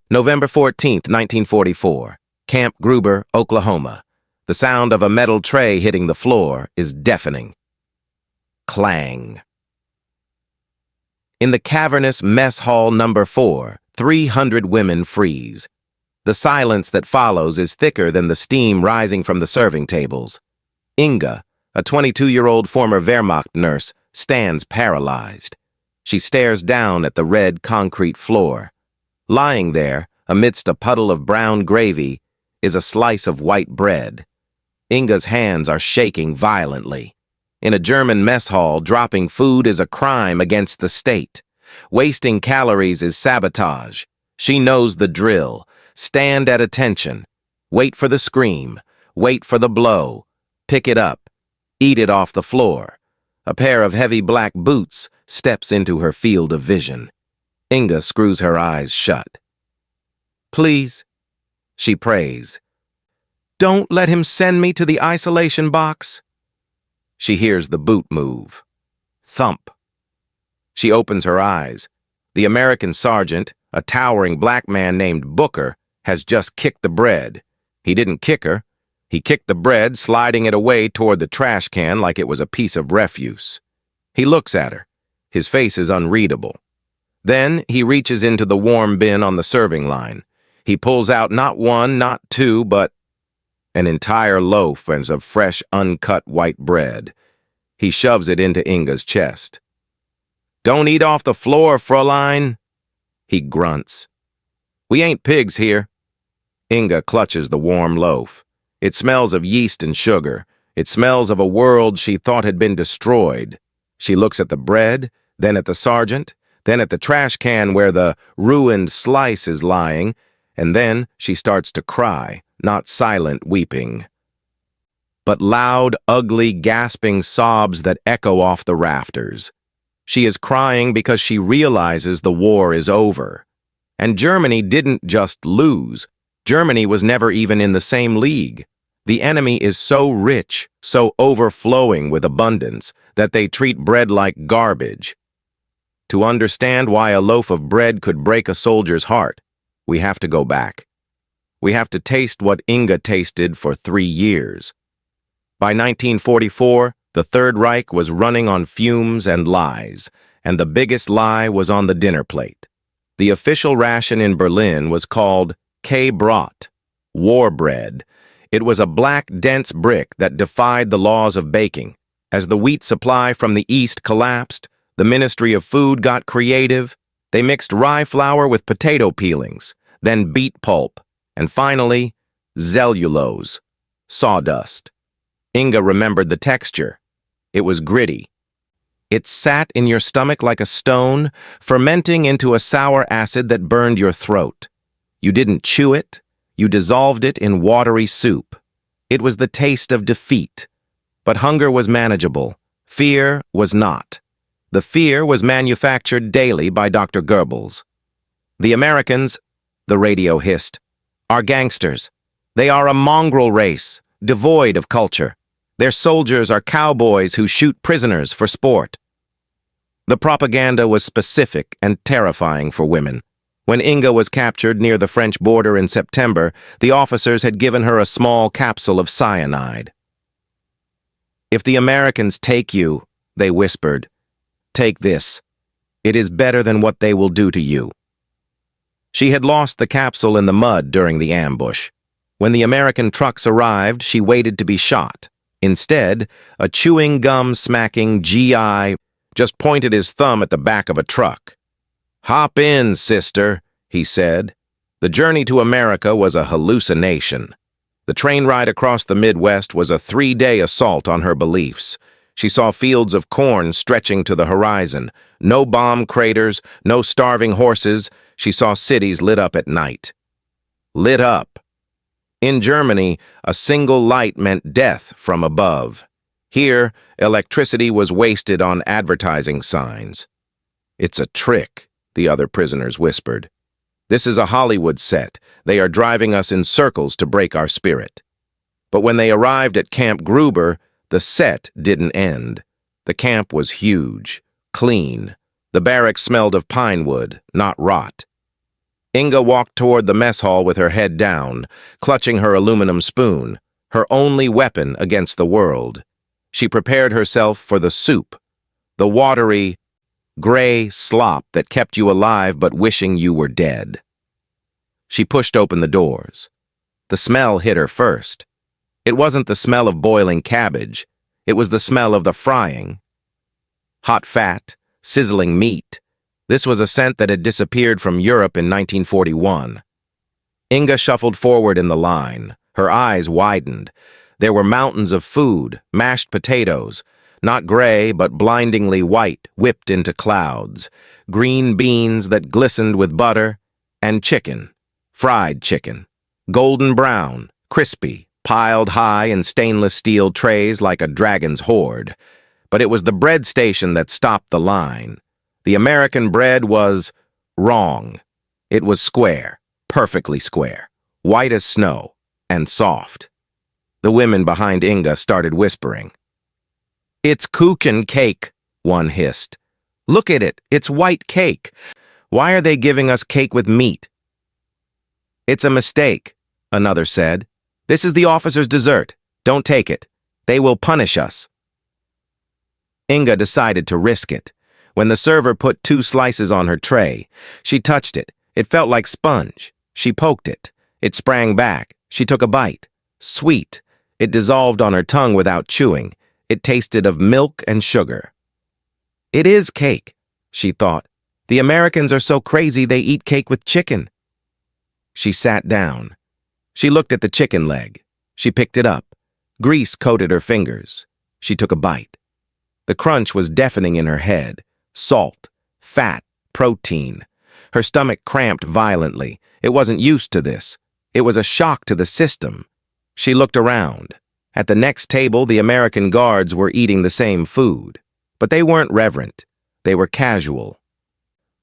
November 14th, 1944. Camp Gruber, Oklahoma. The sound of a metal tray hitting the floor is deafening. Clang. In the cavernous mess hall number 4, 300 women freeze. The silence that follows is thicker than the steam rising from the serving tables. Inga, a 22-year-old former Wehrmacht nurse, stands paralyzed. She stares down at the red concrete floor. Lying there, amidst a puddle of brown gravy, is a slice of white bread. Inga's hands are shaking violently. In a German mess hall, dropping food is a crime against the state. Wasting calories is sabotage. She knows the drill. Stand at attention. Wait for the scream. Wait for the blow. Pick it up. Eat it off the floor. A pair of heavy black boots steps into her field of vision. Inga screws her eyes shut. "Please," she prays. "Don't let him send me to the isolation box." She hears the boot move. Thump. She opens her eyes. The American sergeant, a towering black man named Booker, has just kicked the bread. He didn't kick her. He kicked the bread, sliding it away toward the trash can like it was a piece of refuse. He looks at her. His face is unreadable. Then he reaches into the warm bin on the serving line. He pulls out not one, not two, but an entire loaf of fresh, uncut white bread. He shoves it into Inga's chest. "Don't eat off the floor, Fräulein," he grunts. "We ain't pigs here." Inga clutches the warm loaf. It smells of yeast and sugar. It smells of a world she thought had been destroyed. She looks at the bread, then at the sergeant, then at the trash can where the ruined slice is lying, and then she starts to cry, not silent weeping, but loud, ugly, gasping sobs that echo off the rafters. She is crying because she realizes the war is over. And Germany didn't just lose. Germany was never even in the same league. The enemy is so rich, so overflowing with abundance, that they treat bread like garbage. To understand why a loaf of bread could break a soldier's heart, we have to go back. We have to taste what Inga tasted for 3 years. By 1944, the Third Reich was running on fumes and lies, and the biggest lie was on the dinner plate. The official ration in Berlin was called K-Brot, war bread. It was a black, dense brick that defied the laws of baking. As the wheat supply from the East collapsed, the Ministry of Food got creative. They mixed rye flour with potato peelings, then beet pulp, and finally, cellulose, sawdust. Inga remembered the texture. It was gritty. It sat in your stomach like a stone, fermenting into a sour acid that burned your throat. You didn't chew it. You dissolved it in watery soup. It was the taste of defeat. But hunger was manageable. Fear was not. The fear was manufactured daily by Dr. Goebbels. "The Americans," the radio hissed, "are gangsters. They are a mongrel race, devoid of culture. Their soldiers are cowboys who shoot prisoners for sport." The propaganda was specific and terrifying for women. When Inga was captured near the French border in September, the officers had given her a small capsule of cyanide. "If the Americans take you," they whispered, "take this. It is better than what they will do to you." She had lost the capsule in the mud during the ambush. When the American trucks arrived, she waited to be shot. Instead, a chewing gum-smacking GI just pointed his thumb at the back of a truck. "Hop in, sister," he said. The journey to America was a hallucination. The train ride across the Midwest was a 3-day assault on her beliefs. She saw fields of corn stretching to the horizon, no bomb craters, no starving horses. She saw cities lit up at night. Lit up. In Germany, a single light meant death from above. Here, electricity was wasted on advertising signs. "It's a trick," the other prisoners whispered. "This is a Hollywood set. They are driving us in circles to break our spirit." But when they arrived at Camp Gruber, the set didn't end. The camp was huge, clean. The barracks smelled of pine wood, not rot. Inga walked toward the mess hall with her head down, clutching her aluminum spoon, her only weapon against the world. She prepared herself for the soup, the watery, gray slop that kept you alive but wishing you were dead. She pushed open the doors. The smell hit her first. It wasn't the smell of boiling cabbage. It was the smell of the frying. Hot fat, sizzling meat. This was a scent that had disappeared from Europe in 1941. Inga shuffled forward in the line. Her eyes widened. There were mountains of food, mashed potatoes, not gray but blindingly white, whipped into clouds, green beans that glistened with butter, and chicken, fried chicken, golden brown, crispy, piled high in stainless steel trays like a dragon's hoard. But it was the bread station that stopped the line. The American bread was wrong. It was square, perfectly square, white as snow, and soft. The women behind Inga started whispering. "It's Kuchen cake," one hissed. "Look at it, it's white cake. Why are they giving us cake with meat?" "It's a mistake," another said. "This is the officer's dessert. Don't take it. They will punish us." Inga decided to risk it. When the server put 2 slices on her tray, she touched it. It felt like sponge. She poked it. It sprang back. She took a bite. Sweet. It dissolved on her tongue without chewing. It tasted of milk and sugar. "It is cake," she thought. "The Americans are so crazy they eat cake with chicken." She sat down. She looked at the chicken leg. She picked it up. Grease coated her fingers. She took a bite. The crunch was deafening in her head. Salt, fat, protein. Her stomach cramped violently. It wasn't used to this. It was a shock to the system. She looked around. At the next table, the American guards were eating the same food. But they weren't reverent. They were casual.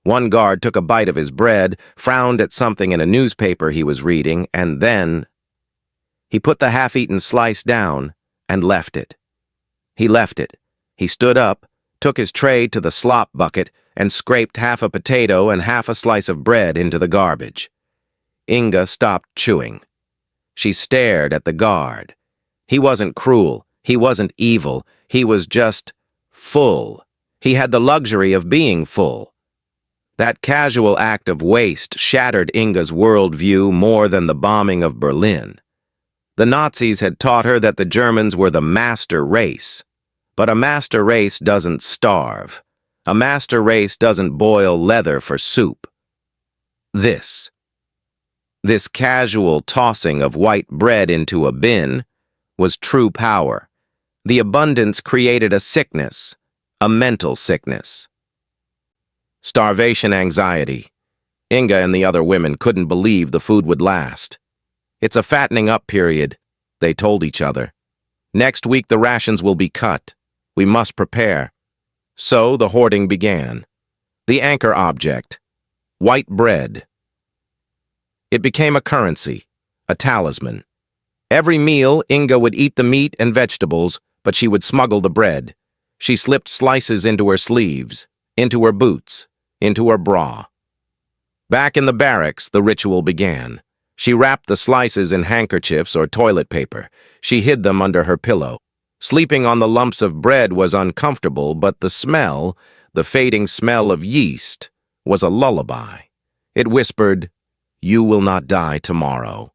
One guard took a bite of his bread, frowned at something in a newspaper he was reading, and then he put the half-eaten slice down and left it. He left it. He stood up, took his tray to the slop bucket, and scraped half a potato and half a slice of bread into the garbage. Inga stopped chewing. She stared at the guard. He wasn't cruel. He wasn't evil. He was just full. He had the luxury of being full. That casual act of waste shattered Inga's worldview more than the bombing of Berlin. The Nazis had taught her that the Germans were the master race. But a master race doesn't starve. A master race doesn't boil leather for soup. This casual tossing of white bread into a bin was true power. The abundance created a sickness, a mental sickness. Starvation anxiety. Inga and the other women couldn't believe the food would last. "It's a fattening up period," they told each other. "Next week the rations will be cut. We must prepare." So the hoarding began. The anchor object, white bread. It became a currency, a talisman. Every meal, Inga would eat the meat and vegetables, but she would smuggle the bread. She slipped slices into her sleeves, into her boots, into her bra. Back in the barracks, the ritual began. She wrapped the slices in handkerchiefs or toilet paper. She hid them under her pillow. Sleeping on the lumps of bread was uncomfortable, but the smell, the fading smell of yeast, was a lullaby. It whispered, "You will not die tomorrow."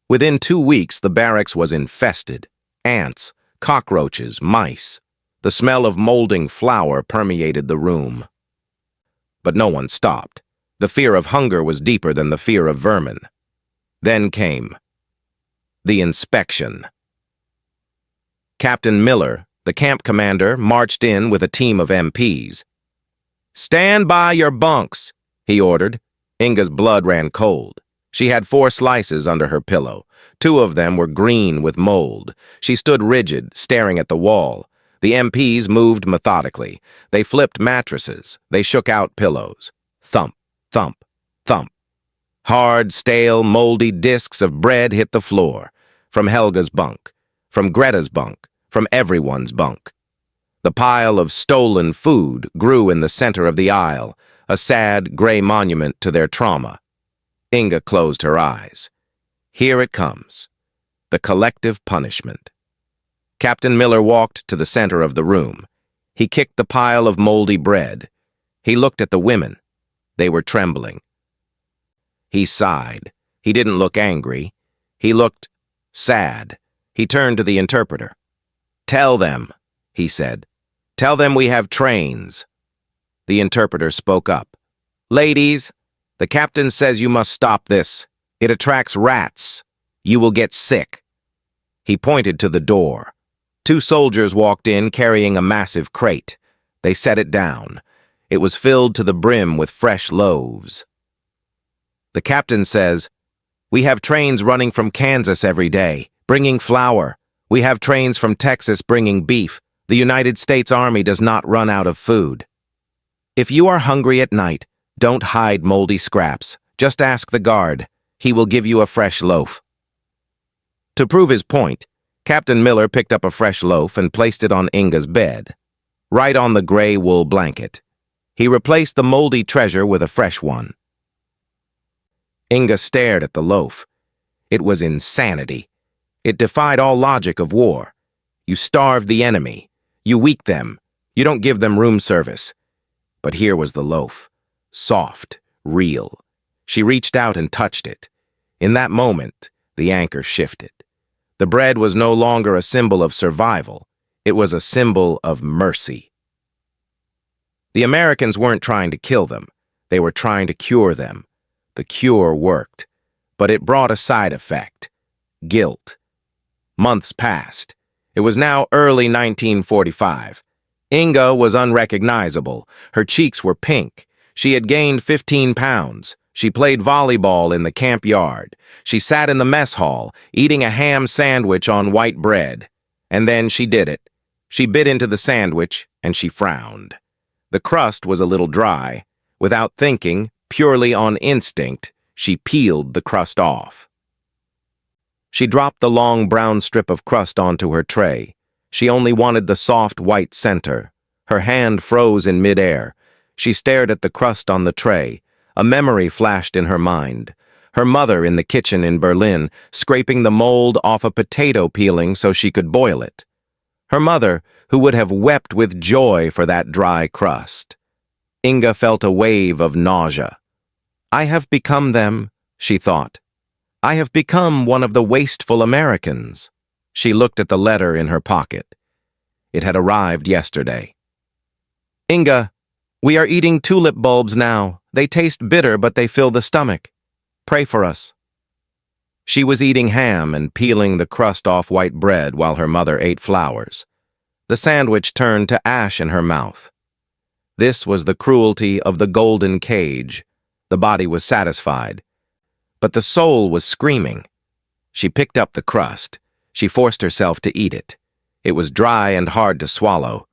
Within 2 weeks, the barracks was infested. Ants, cockroaches, mice. The smell of molding flour permeated the room. But no one stopped. The fear of hunger was deeper than the fear of vermin. Then came the inspection. Captain Miller, the camp commander, marched in with a team of MPs. "Stand by your bunks," he ordered. Inga's blood ran cold. She had 4 slices under her pillow. 2 of them were green with mold. She stood rigid, staring at the wall. The MPs moved methodically. They flipped mattresses. They shook out pillows. Thump, thump, thump. Hard, stale, moldy discs of bread hit the floor. From Helga's bunk. From Greta's bunk. From everyone's bunk. The pile of stolen food grew in the center of the aisle, a sad, gray monument to their trauma. Inga closed her eyes. Here it comes. The collective punishment. Captain Miller walked to the center of the room. He kicked the pile of moldy bread. He looked at the women. They were trembling. He sighed. He didn't look angry. He looked sad. He turned to the interpreter. "Tell them," he said. "Tell them we have trains." The interpreter spoke up. "Ladies, the captain says you must stop this. It attracts rats. You will get sick." He pointed to the door. 2 soldiers walked in carrying a massive crate. They set it down. It was filled to the brim with fresh loaves. "The captain says, we have trains running from Kansas every day, bringing flour. We have trains from Texas bringing beef. The United States Army does not run out of food. If you are hungry at night, don't hide moldy scraps. Just ask the guard. He will give you a fresh loaf." To prove his point, Captain Miller picked up a fresh loaf and placed it on Inga's bed, right on the gray wool blanket. He replaced the moldy treasure with a fresh one. Inga stared at the loaf. It was insanity. It defied all logic of war. You starve the enemy. You weak them. You don't give them room service. But here was the loaf. Soft, real. She reached out and touched it. In that moment, the anchor shifted. The bread was no longer a symbol of survival. It was a symbol of mercy. The Americans weren't trying to kill them. They were trying to cure them. The cure worked, but it brought a side effect: guilt. Months passed. It was now early 1945. Inga was unrecognizable. Her cheeks were pink. She had gained 15 pounds. She played volleyball in the camp yard. She sat in the mess hall, eating a ham sandwich on white bread. And then she did it. She bit into the sandwich, and she frowned. The crust was a little dry. Without thinking, purely on instinct, she peeled the crust off. She dropped the long brown strip of crust onto her tray. She only wanted the soft white center. Her hand froze in midair. She stared at the crust on the tray. A memory flashed in her mind. Her mother in the kitchen in Berlin, scraping the mold off a potato peeling so she could boil it. Her mother, who would have wept with joy for that dry crust. Inga felt a wave of nausea. I have become them, she thought. I have become one of the wasteful Americans. She looked at the letter in her pocket. It had arrived yesterday. Inga, we are eating tulip bulbs now. They taste bitter, but they fill the stomach. Pray for us. She was eating ham and peeling the crust off white bread while her mother ate flowers. The sandwich turned to ash in her mouth. This was the cruelty of the golden cage. The body was satisfied, but the soul was screaming. She picked up the crust. She forced herself to eat it. It was dry and hard to swallow,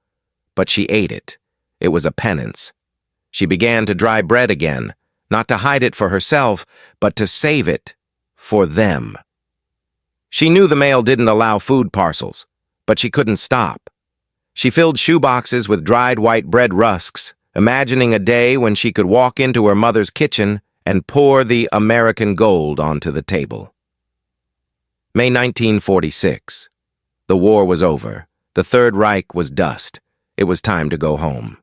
but she ate it. It was a penance. She began to dry bread again, not to hide it for herself, but to save it for them. She knew the mail didn't allow food parcels, but she couldn't stop. She filled shoeboxes with dried white bread rusks, imagining a day when she could walk into her mother's kitchen and pour the American gold onto the table. May 1946. The war was over. The Third Reich was dust. It was time to go home.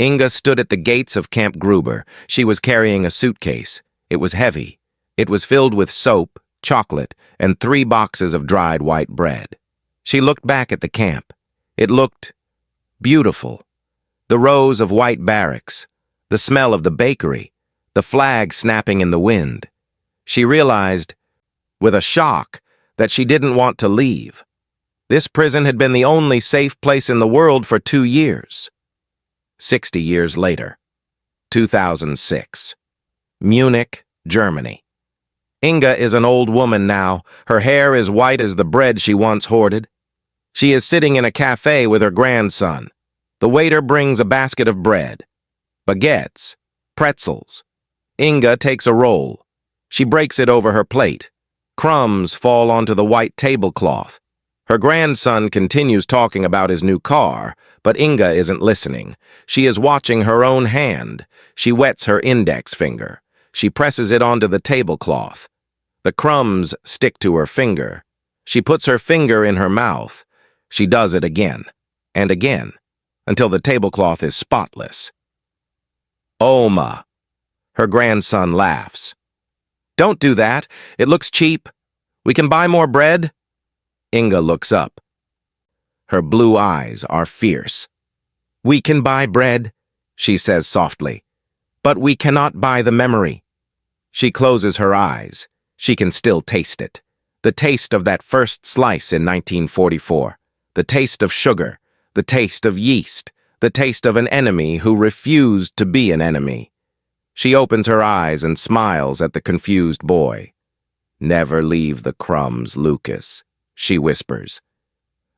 Inga stood at the gates of Camp Gruber. She was carrying a suitcase. It was heavy. It was filled with soap, chocolate, and 3 boxes of dried white bread. She looked back at the camp. It looked beautiful. The rows of white barracks, the smell of the bakery, the flag snapping in the wind. She realized, with a shock, that she didn't want to leave. This prison had been the only safe place in the world for 2 years. 60 years later, 2006. Munich, Germany. Inga is an old woman now. Her hair is white as the bread she once hoarded. She is sitting in a cafe with her grandson. The waiter brings a basket of bread, baguettes, pretzels. Inga takes a roll. She breaks it over her plate. Crumbs fall onto the white tablecloth. Her grandson continues talking about his new car, but Inga isn't listening. She is watching her own hand. She wets her index finger. She presses it onto the tablecloth. The crumbs stick to her finger. She puts her finger in her mouth. She does it again, and again, until the tablecloth is spotless. Oma. Her grandson laughs. Don't do that. It looks cheap. We can buy more bread. Inga looks up. Her blue eyes are fierce. We can buy bread, she says softly, but we cannot buy the memory. She closes her eyes. She can still taste it. The taste of that first slice in 1944. The taste of sugar. The taste of yeast. The taste of an enemy who refused to be an enemy. She opens her eyes and smiles at the confused boy. Never leave the crumbs, Lucas, she whispers.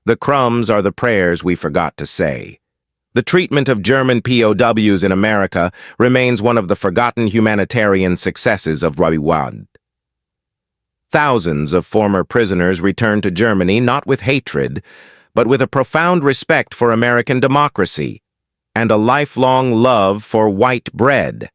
The crumbs are the prayers we forgot to say. The treatment of German POWs in America remains one of the forgotten humanitarian successes of WWII. Thousands of former prisoners return to Germany not with hatred, but with a profound respect for American democracy and a lifelong love for white bread.